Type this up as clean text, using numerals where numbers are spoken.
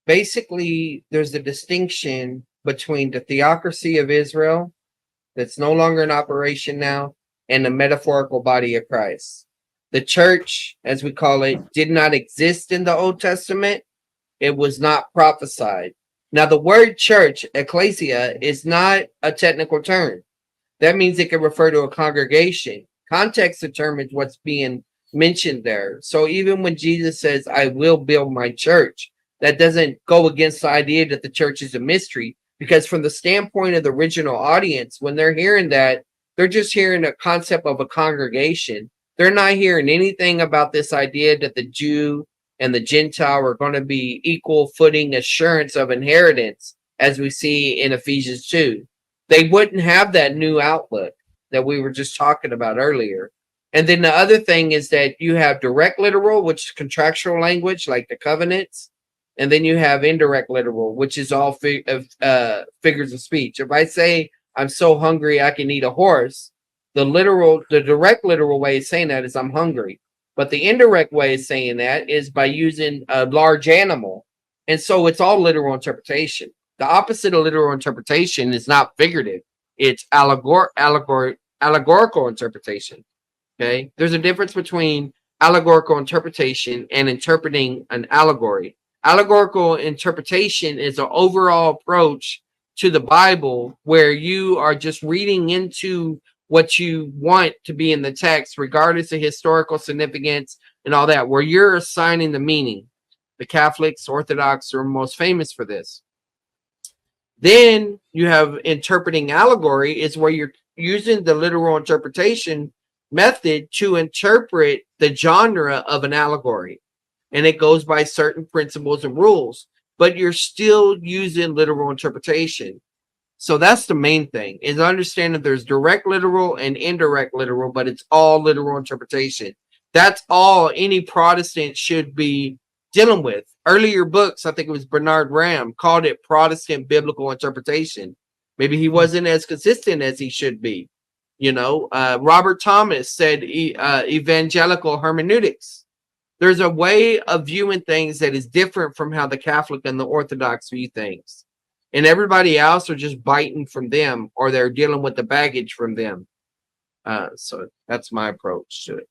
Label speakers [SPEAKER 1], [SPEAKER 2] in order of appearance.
[SPEAKER 1] basically there's a distinction between the theocracy of Israel that's no longer in operation now and the metaphorical body of Christ. The church, as we call it, did not exist in the Old Testament. It was not prophesied. Now, the word church, ecclesia, is not a technical term. That means it can refer to a congregation. Context determines what's being mentioned there. So even when Jesus says, I will build my church, that doesn't go against the idea that the church is a mystery, because from the standpoint of the original audience, when they're hearing that, they're just hearing a concept of a congregation. They're not hearing anything about this idea that the Jew and the Gentile are going to be equal footing assurance of inheritance, as we see in Ephesians 2. They wouldn't have that new outlook that we were just talking about earlier. And then the other thing is that you have direct literal, which is contractual language, like the covenants. And then you have indirect literal, which is all figures of speech. If I say, I'm so hungry I can eat a horse, the direct literal way of saying that is I'm hungry. But the indirect way of saying that is by using a large animal. And so it's all literal interpretation. The opposite of literal interpretation is not figurative. It's allegorical interpretation. Okay. There's a difference between allegorical interpretation and interpreting an allegory. Allegorical interpretation is an overall approach to the Bible where you are just reading into what you want to be in the text, regardless of historical significance and all that, where you're assigning the meaning. The Catholics, Orthodox are most famous for this. Then you have interpreting allegory, is where you're using the literal interpretation method to interpret the genre of an allegory. And it goes by certain principles and rules, but you're still using literal interpretation. So that's the main thing, is understanding there's direct literal and indirect literal, but it's all literal interpretation. That's all any Protestant should be dealing with. Earlier books, I think it was Bernard Ram, called it Protestant biblical interpretation. Maybe he wasn't as consistent as he should be. Robert Thomas said evangelical hermeneutics. There's a way of viewing things that is different from how the Catholic and the Orthodox view things. And everybody else are just biting from them, or they're dealing with the baggage from them. So that's my approach to it.